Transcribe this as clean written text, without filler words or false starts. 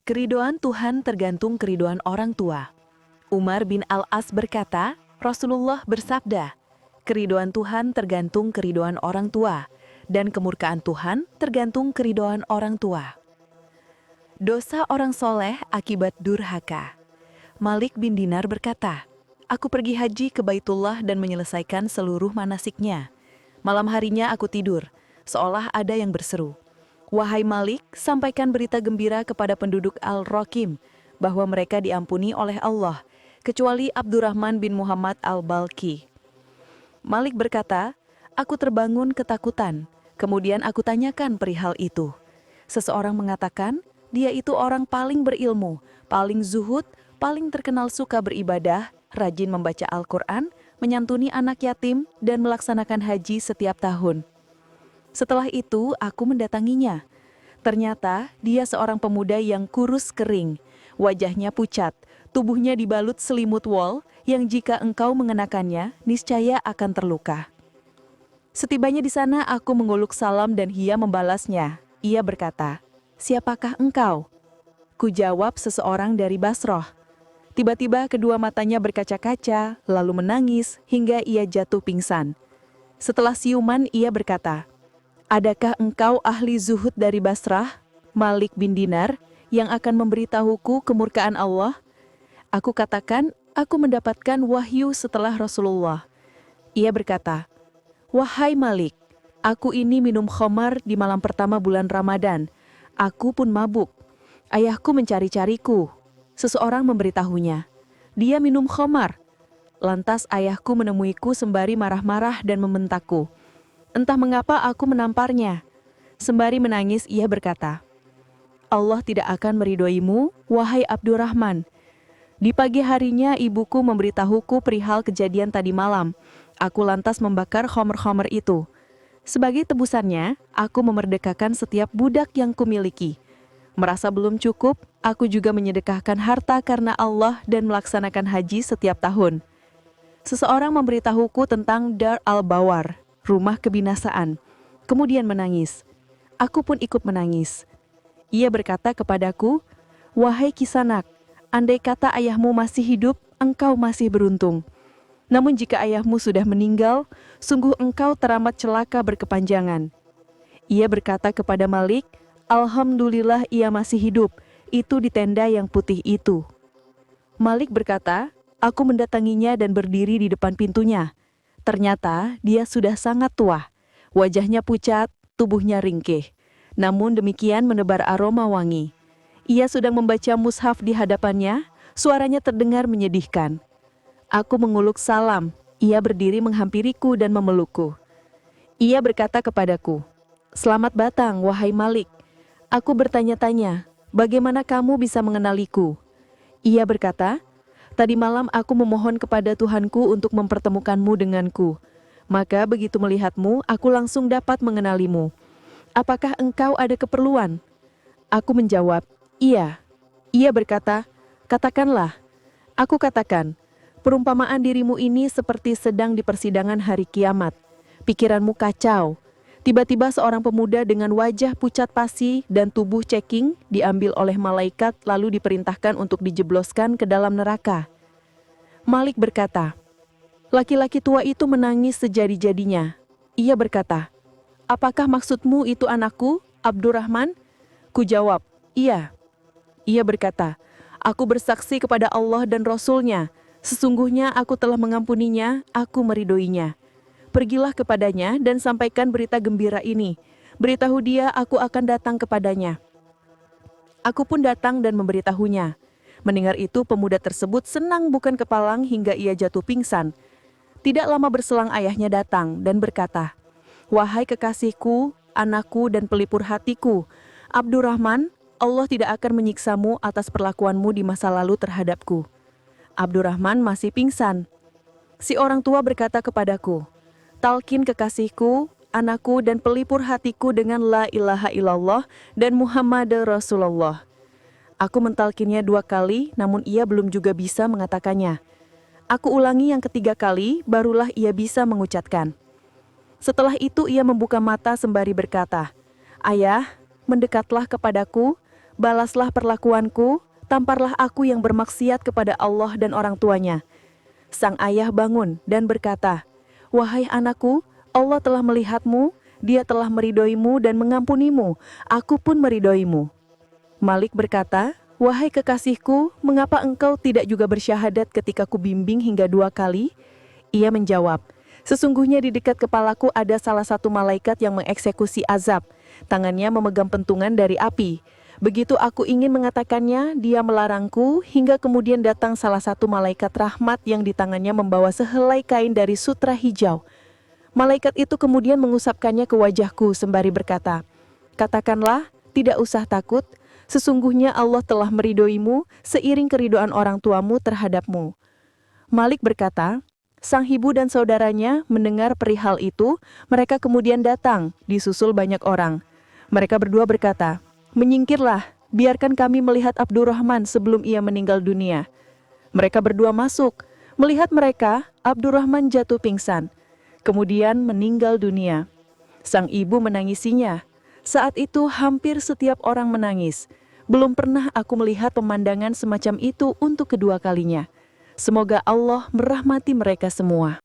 Keridoan Tuhan tergantung keridoan orang tua. Umar bin Al-As berkata, Rasulullah bersabda, keridoan Tuhan tergantung keridoan orang tua, dan kemurkaan Tuhan tergantung keridoan orang tua. Dosa orang soleh akibat durhaka. Malik bin Dinar berkata, aku pergi haji ke Baitullah dan menyelesaikan seluruh manasiknya. Malam harinya aku tidur, seolah ada yang berseru, wahai Malik, sampaikan berita gembira kepada penduduk Al-Rakim, bahwa mereka diampuni oleh Allah, kecuali Abdurrahman bin Muhammad Al-Balki. Malik berkata, aku terbangun ketakutan, kemudian aku tanyakan perihal itu. Seseorang mengatakan, dia itu orang paling berilmu, paling zuhud, paling terkenal suka beribadah, rajin membaca Al-Quran, menyantuni anak yatim, dan melaksanakan haji setiap tahun. Setelah itu, aku mendatanginya. Ternyata, dia seorang pemuda yang kurus kering, wajahnya pucat, tubuhnya dibalut selimut wol, yang jika engkau mengenakannya, niscaya akan terluka. Setibanya di sana, aku menguluk salam dan ia membalasnya. Ia berkata, siapakah engkau? Kujawab, seseorang dari Basroh. Tiba-tiba kedua matanya berkaca-kaca, lalu menangis, hingga ia jatuh pingsan. Setelah siuman, ia berkata, adakah engkau ahli zuhud dari Basrah, Malik bin Dinar, yang akan memberitahuku kemurkaan Allah? Aku katakan, aku mendapatkan wahyu setelah Rasulullah. Ia berkata, wahai Malik, aku ini minum khamar di malam pertama bulan Ramadan. Aku pun mabuk. Ayahku mencari-cariku. Seseorang memberitahunya, dia minum khamar. Lantas ayahku menemuiku sembari marah-marah dan membentakku. Entah mengapa aku menamparnya. Sembari menangis ia berkata, Allah tidak akan meridhoimu, wahai Abdurrahman. Di pagi harinya ibuku memberitahuku perihal kejadian tadi malam. Aku lantas membakar khamr-khamr itu. Sebagai tebusannya, aku memerdekakan setiap budak yang kumiliki. Merasa belum cukup, aku juga menyedekahkan harta karena Allah dan melaksanakan haji setiap tahun. Seseorang memberitahuku tentang Dar al-Bawar, rumah kebinasaan, kemudian menangis. Aku pun ikut menangis. Ia berkata kepadaku, wahai Kisanak, andai kata ayahmu masih hidup, engkau masih beruntung. Namun jika ayahmu sudah meninggal, sungguh engkau teramat celaka berkepanjangan. Ia berkata kepada Malik, alhamdulillah ia masih hidup, itu di tenda yang putih itu. Malik berkata, aku mendatanginya dan berdiri di depan pintunya. Ternyata dia sudah sangat tua, wajahnya pucat, tubuhnya ringkih. Namun demikian menebar aroma wangi. Ia sedang membaca mushaf di hadapannya, suaranya terdengar menyedihkan. Aku menguluk salam, ia berdiri menghampiriku dan memelukku. Ia berkata kepadaku, selamat datang wahai Malik. Aku bertanya-tanya, bagaimana kamu bisa mengenaliku? Ia berkata, tadi malam aku memohon kepada Tuhanku untuk mempertemukanmu denganku. Maka begitu melihatmu, aku langsung dapat mengenalimu. Apakah engkau ada keperluan? Aku menjawab, iya. Ia berkata, katakanlah. Aku katakan, perumpamaan dirimu ini seperti sedang di persidangan hari kiamat. Pikiranmu kacau. Tiba-tiba seorang pemuda dengan wajah pucat pasi dan tubuh ceking diambil oleh malaikat lalu diperintahkan untuk dijebloskan ke dalam neraka. Malik berkata, laki-laki tua itu menangis sejadi-jadinya. Ia berkata, apakah maksudmu itu anakku, Abdurrahman? Kujawab, iya. Ia berkata, aku bersaksi kepada Allah dan Rasul-Nya, sesungguhnya aku telah mengampuninya, aku meridhoinya. Pergilah kepadanya dan sampaikan berita gembira ini. Beritahu dia aku akan datang kepadanya. Aku pun datang dan memberitahunya. Mendengar itu pemuda tersebut senang bukan kepalang hingga ia jatuh pingsan. Tidak lama berselang ayahnya datang dan berkata, wahai kekasihku, anakku dan pelipur hatiku, Abdurrahman, Allah tidak akan menyiksamu atas perlakuanmu di masa lalu terhadapku. Abdurrahman masih pingsan. Si orang tua berkata kepadaku, talkin kekasihku, anakku dan pelipur hatiku dengan la ilaha illallah dan Muhammad Rasulullah. Aku mentalkinnya 2 kali, namun ia belum juga bisa mengatakannya. Aku ulangi yang ketiga kali, barulah ia bisa mengucapkan. Setelah itu ia membuka mata sembari berkata, ayah, mendekatlah kepadaku, balaslah perlakuanku, tamparlah aku yang bermaksiat kepada Allah dan orang tuanya." Sang ayah bangun dan berkata, "Wahai anakku, Allah telah melihatmu, Dia telah meridhoimu dan mengampunimu, aku pun meridhoimu." Malik berkata, "Wahai kekasihku, mengapa engkau tidak juga bersyahadat ketika kubimbing hingga 2 kali?" Ia menjawab, "Sesungguhnya di dekat kepalaku ada salah satu malaikat yang mengeksekusi azab. Tangannya memegang pentungan dari api. Begitu aku ingin mengatakannya, dia melarangku, hingga kemudian datang salah satu malaikat rahmat yang di tangannya membawa sehelai kain dari sutra hijau. Malaikat itu kemudian mengusapkannya ke wajahku sembari berkata, 'Katakanlah, tidak usah takut, sesungguhnya Allah telah meridhoimu seiring keridhoan orang tuamu terhadapmu.'" Malik berkata, sang ibu dan saudaranya mendengar perihal itu, mereka kemudian datang, disusul banyak orang. Mereka berdua berkata, "Menyingkirlah, biarkan kami melihat Abdurrahman sebelum ia meninggal dunia." Mereka berdua masuk. Melihat mereka, Abdurrahman jatuh pingsan, kemudian meninggal dunia. Sang ibu menangisinya. Saat itu hampir setiap orang menangis. Belum pernah aku melihat pemandangan semacam itu untuk kedua kalinya. Semoga Allah merahmati mereka semua.